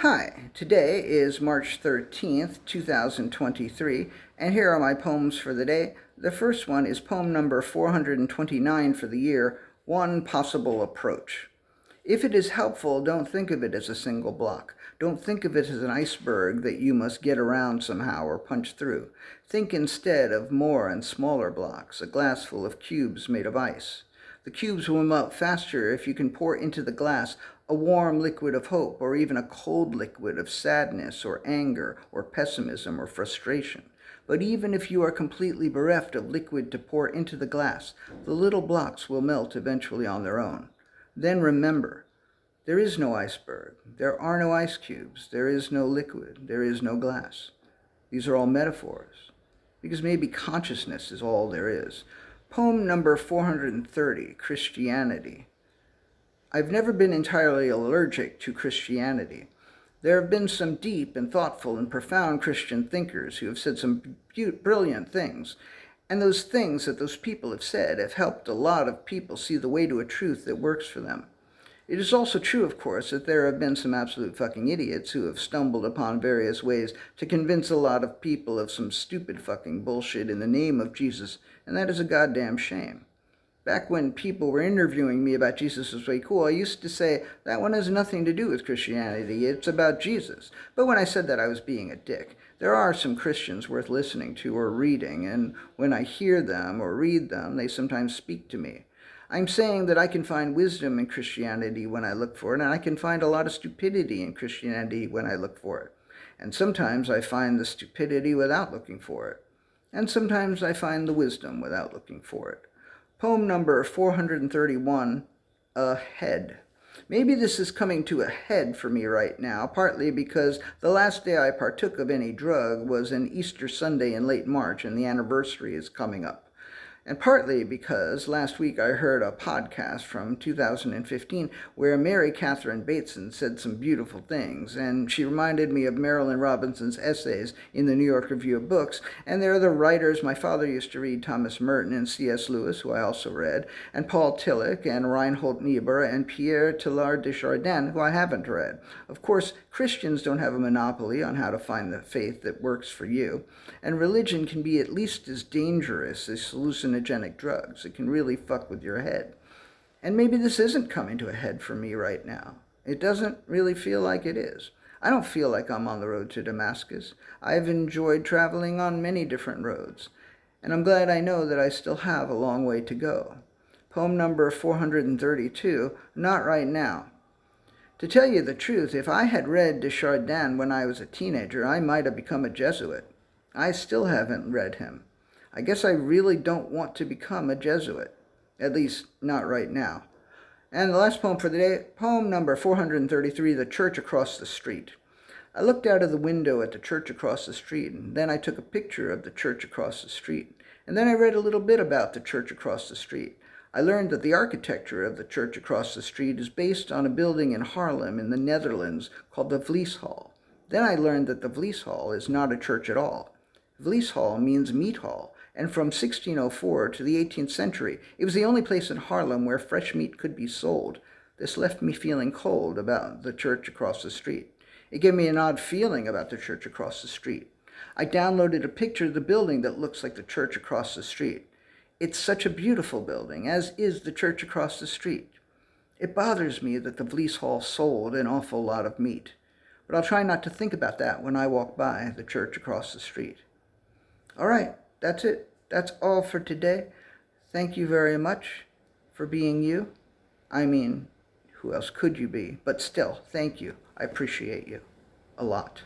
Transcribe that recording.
Hi, today is March 13th, 2023, and here are my poems for the day. The first one is poem number 429 for the year, One Possible Approach. If it is helpful, don't think of it as a single block. Don't think of it as an iceberg that you must get around somehow or punch through. Think instead of more and smaller blocks, a glass full of cubes made of ice. The cubes will melt faster if you can pour into the glass a warm liquid of hope, or even a cold liquid of sadness or anger or pessimism or frustration. But even if you are completely bereft of liquid to pour into the glass, the little blocks will melt eventually on their own. Then remember, there is no iceberg, there are no ice cubes, there is no liquid, there is no glass. These are all metaphors, because maybe consciousness is all there is. Poem number 430, Christianity. I've never been entirely allergic to Christianity. There have been some deep and thoughtful and profound Christian thinkers who have said some brilliant things. And those things that those people have said have helped a lot of people see the way to a truth that works for them. It is also true, of course, that there have been some absolute fucking idiots who have stumbled upon various ways to convince a lot of people of some stupid fucking bullshit in the name of Jesus, and that is a goddamn shame. Back when people were interviewing me about Jesus is way cool, I used to say, that one has nothing to do with Christianity, it's about Jesus. But when I said that, I was being a dick. There are some Christians worth listening to or reading, and when I hear them or read them, they sometimes speak to me. I'm saying that I can find wisdom in Christianity when I look for it, and I can find a lot of stupidity in Christianity when I look for it. And sometimes I find the stupidity without looking for it. And sometimes I find the wisdom without looking for it. Poem number 431, A Head. Maybe this is coming to a head for me right now, partly because the last day I partook of any drug was an Easter Sunday in late March, and the anniversary is coming up. And partly because last week I heard a podcast from 2015 where Mary Catherine Bateson said some beautiful things, and she reminded me of Marilyn Robinson's essays in the New York Review of Books, and there are the writers my father used to read, Thomas Merton and C.S. Lewis, who I also read, and Paul Tillich and Reinhold Niebuhr and Pierre Teilhard de Chardin, who I haven't read. Of course, Christians don't have a monopoly on how to find the faith that works for you, and religion can be at least as dangerous as hallucinogenic drugs. It can really fuck with your head. And maybe this isn't coming to a head for me right now. It doesn't really feel like it is. I don't feel like I'm on the road to Damascus. I've enjoyed traveling on many different roads, and I'm glad I know that I still have a long way to go. Poem number 432, Not Right Now. To tell you the truth, if I had read de Chardin when I was a teenager, I might have become a Jesuit. I still haven't read him. I guess I really don't want to become a Jesuit, at least not right now. And the last poem for the day, poem number 433, The Church Across the Street. I looked out of the window at the church across the street, and then I took a picture of the church across the street. And then I read a little bit about the church across the street. I learned that the architecture of the church across the street is based on a building in Haarlem in the Netherlands called the Vlees Hall. Then I learned that the Vlees Hall is not a church at all. Vlees Hall means meat hall, and from 1604 to the 18th century, it was the only place in Haarlem where fresh meat could be sold. This left me feeling cold about the church across the street. It gave me an odd feeling about the church across the street. I downloaded a picture of the building that looks like the church across the street. It's such a beautiful building, as is the church across the street. It bothers me that the Vlees Hall sold an awful lot of meat, but I'll try not to think about that when I walk by the church across the street. All right, that's it. That's all for today. Thank you very much for being you. I mean, who else could you be? But still, thank you. I appreciate you a lot.